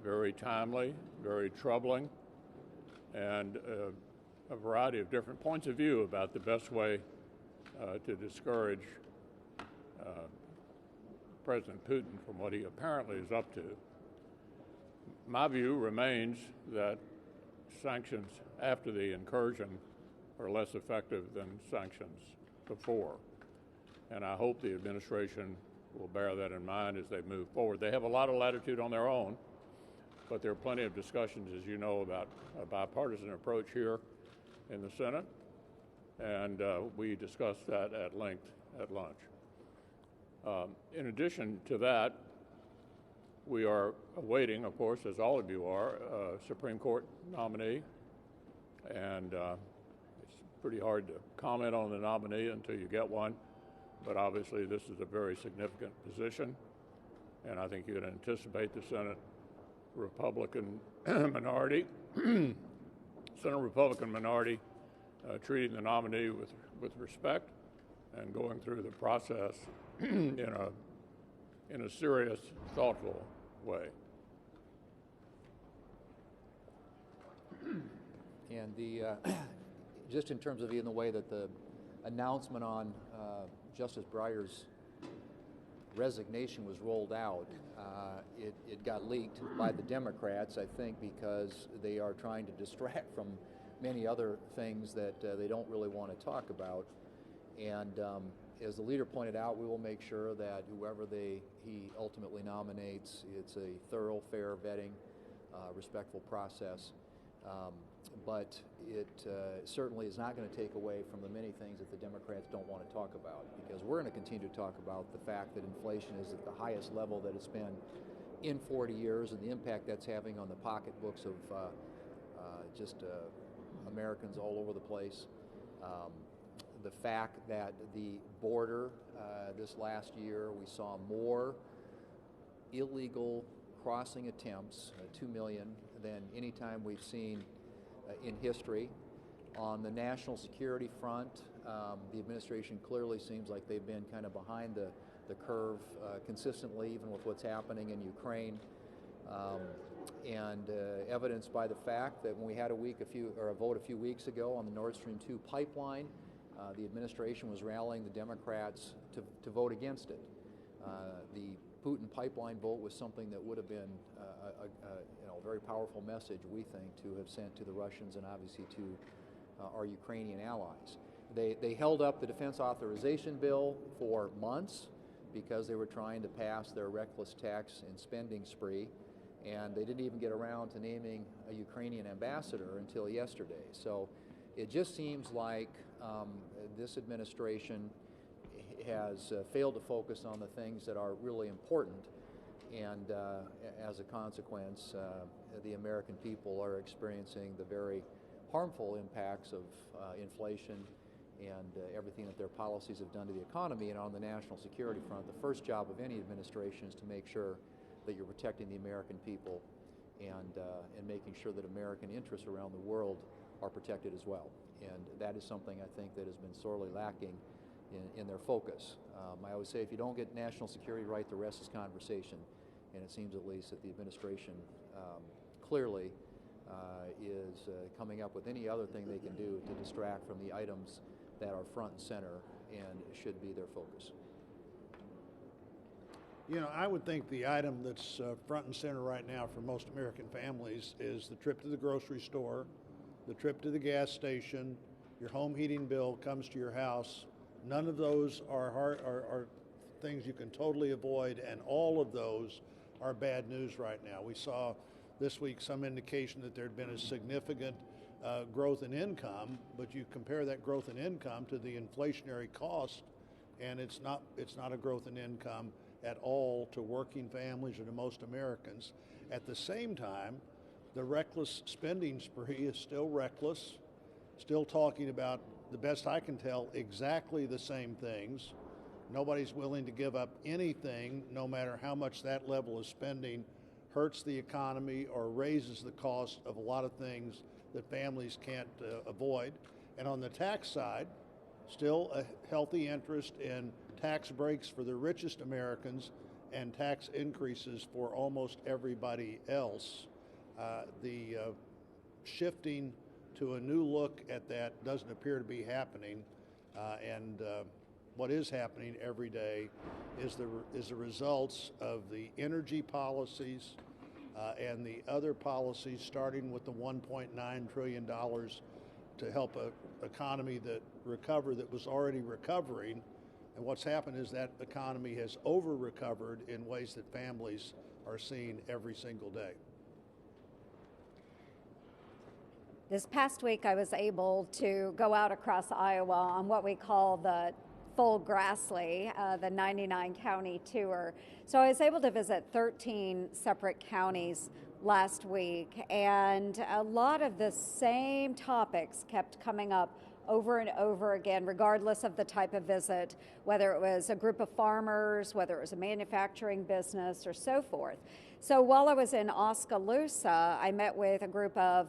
very timely, very troubling, and a variety of different points of view about the best way to discourage President Putin from what he apparently is up to. My view remains that sanctions after the incursion are less effective than sanctions before. And I hope the administration will bear that in mind as they move forward. They have a lot of latitude on their own, but there are plenty of discussions, as you know, about a bipartisan approach here in the Senate, and we discussed that at length at lunch. In addition to that, we are awaiting, of course, as all of you are, a Supreme Court nominee, and it's pretty hard to comment on the nominee until you get one, but obviously this is a very significant position, and I think you can anticipate the Senate Republican minority, treating the nominee with respect and going through the process in a serious, thoughtful way. And just in terms of in the way that the announcement on Justice Breyer's resignation was rolled out, it got leaked by the Democrats, I think, because they are trying to distract from many other things that they don't really want to talk about. And as the leader pointed out, we will make sure that whoever he ultimately nominates, it's a thorough, fair vetting, respectful process. But it certainly is not going to take away from the many things that the Democrats don't want to talk about, because we're going to continue to talk about the fact that inflation is at the highest level that it's been in 40 years and the impact that's having on the pocketbooks of Americans all over the place. The fact that the border this last year, we saw more illegal crossing attempts, 2 million, than any time we've seen in history. On the national security front, the administration clearly seems like they've been kind of behind the curve consistently, even with what's happening in Ukraine. And evidenced by the fact that when we had a vote a few weeks ago on the Nord Stream 2 pipeline, the administration was rallying the Democrats to vote against it. The Putin pipeline vote was something that would have been a very powerful message, we think, to have sent to the Russians and obviously to our Ukrainian allies. They held up the defense authorization bill for months because they were trying to pass their reckless tax and spending spree, and they didn't even get around to naming a Ukrainian ambassador until yesterday. So it just seems like this administration has failed to focus on the things that are really important, and as a consequence, the American people are experiencing the very harmful impacts of inflation and everything that their policies have done to the economy. And on the national security front, the first job of any administration is to make sure that you're protecting the American people and making sure that American interests around the world are protected as well. And that is something I think that has been sorely lacking in their focus. I always say if you don't get national security right, the rest is conversation. And it seems at least that the administration clearly is coming up with any other thing they can do to distract from the items that are front and center and should be their focus. You know, I would think the item that's front and center right now for most American families is the trip to the grocery store, the trip to the gas station, your home heating bill comes to your house. None of those are things you can totally avoid, and all of those are bad news right now. We saw this week some indication that there had been a significant growth in income, but you compare that growth in income to the inflationary cost, and it's not a growth in income at all to working families or to most Americans. At the same time, the reckless spending spree is still reckless, still talking about, the best I can tell, exactly the same things. Nobody's willing to give up anything, no matter how much that level of spending hurts the economy or raises the cost of a lot of things that families can't avoid. And on the tax side, still a healthy interest in tax breaks for the richest Americans and tax increases for almost everybody else. The shifting to a new look at that doesn't appear to be happening, and what is happening every day is the results of the energy policies and the other policies, starting with the $1.9 trillion to help an economy that was already recovering. And what's happened is that economy has over-recovered in ways that families are seeing every single day. This past week, I was able to go out across Iowa on what we call the full Grassley, the 99 county tour. So I was able to visit 13 separate counties last week, and a lot of the same topics kept coming up over and over again, regardless of the type of visit, whether it was a group of farmers, whether it was a manufacturing business, or so forth. So while I was in Oskaloosa, I met with a group of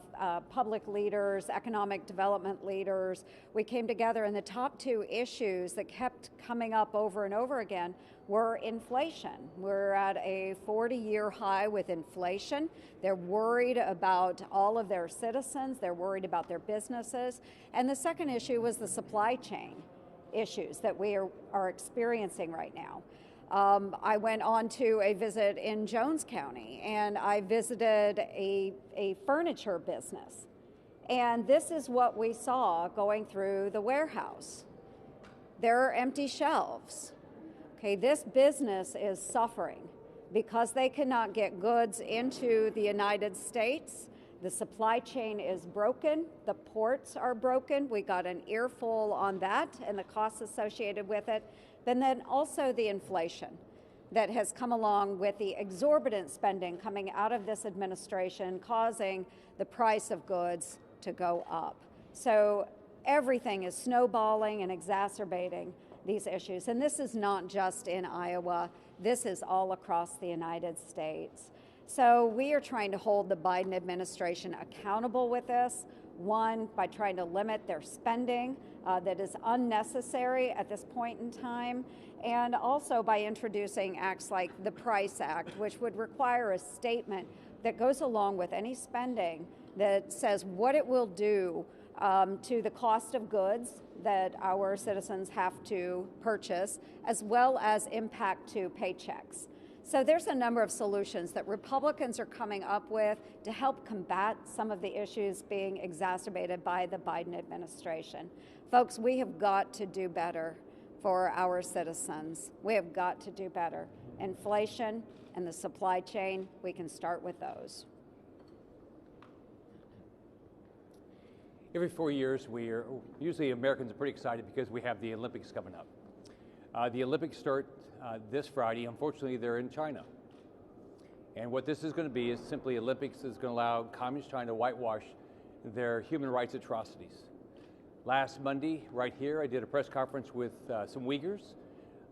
public leaders, economic development leaders. We came together, and the top two issues that kept coming up over and over again were inflation. We're at a 40-year high with inflation. They're worried about all of their citizens. They're worried about their businesses. And the second issue was the supply chain issues that we are experiencing right now. I went on to a visit in Jones County, and I visited a furniture business. And this is what we saw going through the warehouse. There are empty shelves. Okay, this business is suffering because they cannot get goods into the United States. The supply chain is broken. The ports are broken. We got an earful on that and the costs associated with it. Then also the inflation that has come along with the exorbitant spending coming out of this administration, causing the price of goods to go up. So everything is snowballing and exacerbating these issues. And this is not just in Iowa. This is all across the United States. So we are trying to hold the Biden administration accountable with this. One, by trying to limit their spending that is unnecessary at this point in time, and also by introducing acts like the Price Act, which would require a statement that goes along with any spending that says what it will do to the cost of goods that our citizens have to purchase, as well as impact to paychecks. So there's a number of solutions that Republicans are coming up with to help combat some of the issues being exacerbated by the Biden administration. Folks, we have got to do better for our citizens. We have got to do better. Inflation and the supply chain, we can start with those. Every 4 years, usually Americans are pretty excited because we have the Olympics coming up. The Olympics start this Friday. Unfortunately, they're in China. And what this is going to be is simply Olympics is going to allow Communist China to whitewash their human rights atrocities. Last Monday, right here, I did a press conference with some Uyghurs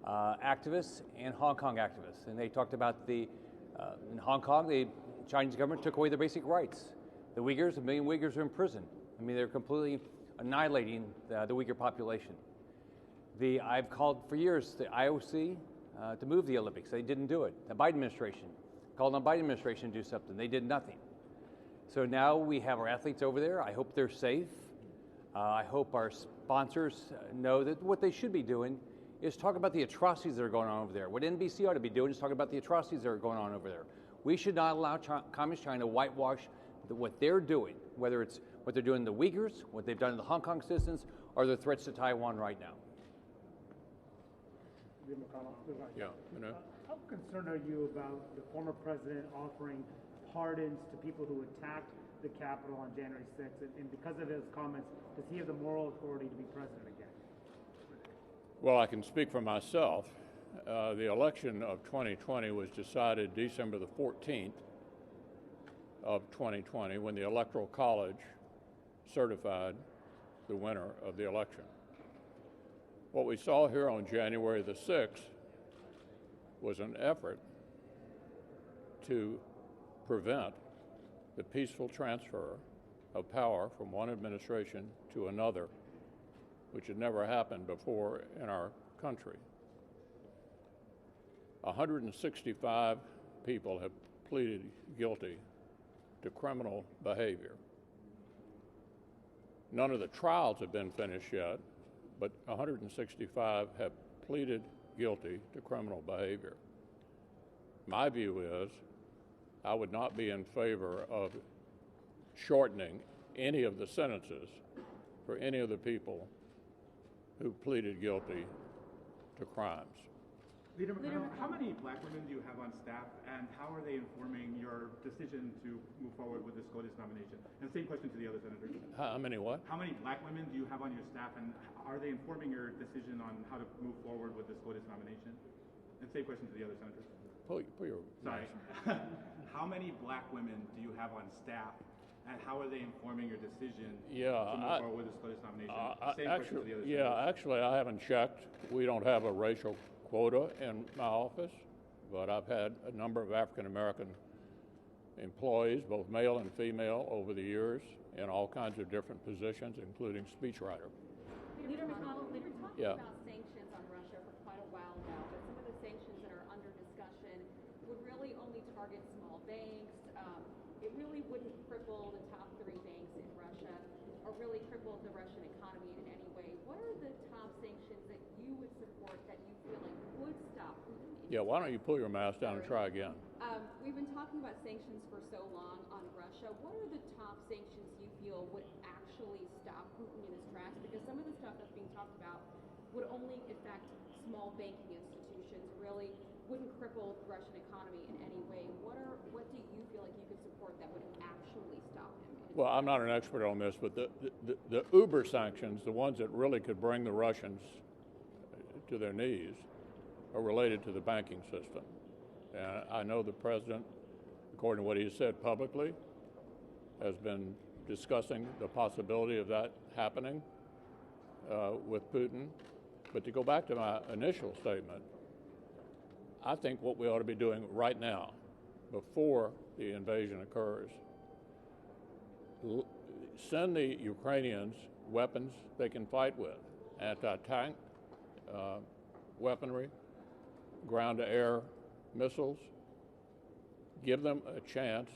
activists and Hong Kong activists. And they talked about in Hong Kong, the Chinese government took away their basic rights. The Uyghurs, 1 million Uyghurs are in prison. I mean, they're completely annihilating the Uyghur population. I've called for years the IOC to move the Olympics. They didn't do it. The Biden administration called on the Biden administration to do something. They did nothing. So now we have our athletes over there. I hope they're safe. I hope our sponsors know that what they should be doing is talk about the atrocities that are going on over there. What NBC ought to be doing is talk about the atrocities that are going on over there. We should not allow Communist China to whitewash what they're doing, whether it's what they're doing to the Uyghurs, what they've done to the Hong Kong citizens, or the threats to Taiwan right now. Yeah, how concerned are you about the former president offering pardons to people who attacked the Capitol on January 6th? And because of his comments, does he have the moral authority to be president again? Well, I can speak for myself. The election of 2020 was decided December the 14th of 2020 when the Electoral College certified the winner of the election. What we saw here on January the 6th was an effort to prevent the peaceful transfer of power from one administration to another, which had never happened before in our country. 165 people have pleaded guilty to criminal behavior. None of the trials have been finished yet, but 165 have pleaded guilty to criminal behavior. My view is I would not be in favor of shortening any of the sentences for any of the people who pleaded guilty to crimes. Leader McConnell, how many black women do you have on staff, and how are they informing your decision to move forward with the SCOTUS nomination? And same question to the other senators. How many what? How many black women do you have on your staff, and are they informing your decision on how to move forward with the SCOTUS nomination? And same question to the other senators. Pull your Sorry. How many black women do you have on staff, and how are they informing your decision to move forward with the SCOTUS nomination? Same question to the other senators. Actually, I haven't checked. We don't have a racial quota in my office, but I've had a number of African American employees, both male and female, over the years in all kinds of different positions, including speechwriter. Leader McConnell, they've been talking Yeah. about sanctions on Russia for quite a while now, but some of the sanctions that are under discussion would really only target small banks. It really wouldn't cripple the top 3 banks in Russia or really cripple the Russian economy in any way. What are the top sanctions that you would support that you feel like would stop Putin? Yeah, why don't you pull your mask down and try again? We've been talking about sanctions for so long on Russia. What are the top sanctions you feel would actually stop Putin in his tracks? Because some of the stuff that's being talked about would only affect small banking institutions, really wouldn't cripple the Russian economy in any way. What do you feel like you could support that would actually stop him? Well, I'm not an expert on this, but the Uber sanctions, the ones that really could bring the Russians to their knees, are related to the banking system. And I know the president, according to what he has said publicly, has been discussing the possibility of that happening with Putin. But to go back to my initial statement, I think what we ought to be doing right now, before the invasion occurs, send the Ukrainians weapons they can fight with, anti-tank weaponry, ground-to-air missiles. Give them a chance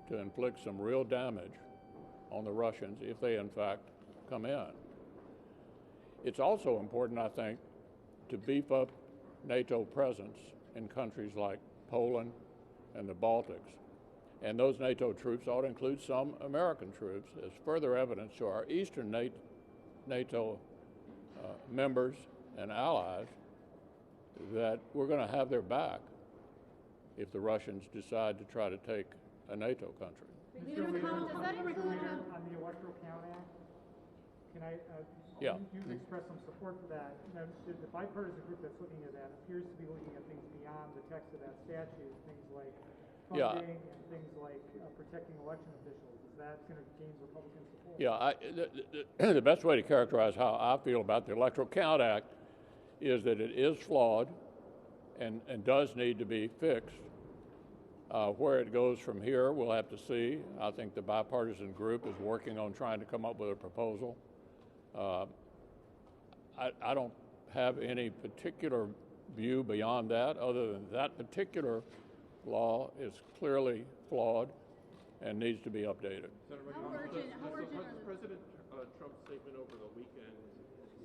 to inflict some real damage on the Russians if they, in fact, come in. It's also important, I think, to beef up NATO presence in countries like Poland and the Baltics. And those NATO troops ought to include some American troops as further evidence to our eastern NATO members and allies that we're going to have their back if the Russians decide to try to take a NATO country. Leader McConnell, does that include on the Electoral Count Act? Can I? Yeah. You've expressed some support for that. Now, the bipartisan group that's looking at that appears to be looking at things beyond the text of that statute, things like funding and things like protecting election officials. Is that going to gain Republican support? Yeah, the best way to characterize how I feel about the Electoral Count Act is that it is flawed and does need to be fixed. Where it goes from here, we'll have to see. I think the bipartisan group is working on trying to come up with a proposal. I don't have any particular view beyond that, other than that particular law is clearly flawed and needs to be updated. Senator McConnell, does President Trump's statement over the weekend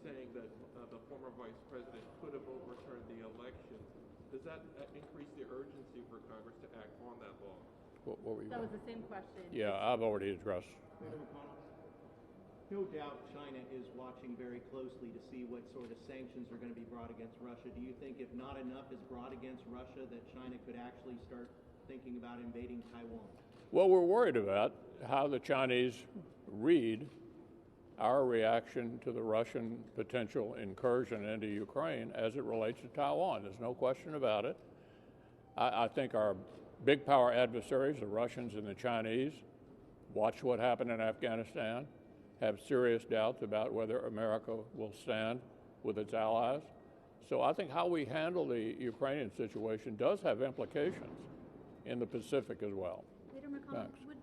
saying that the former vice president could have overturned the elections, does that increase the urgency for Congress to act on that law? What were you That was the same question. Yeah, I've already addressed. No doubt China is watching very closely to see what sort of sanctions are going to be brought against Russia. Do you think if not enough is brought against Russia that China could actually start thinking about invading Taiwan? Well, we're worried about how the Chinese read our reaction to the Russian potential incursion into Ukraine as it relates to Taiwan. There's no question about it. I think our big power adversaries, the Russians and the Chinese, watch what happened in Afghanistan, have serious doubts about whether America will stand with its allies. So I think how we handle the Ukrainian situation does have implications in the Pacific as well. Leader McConnell, Thanks. would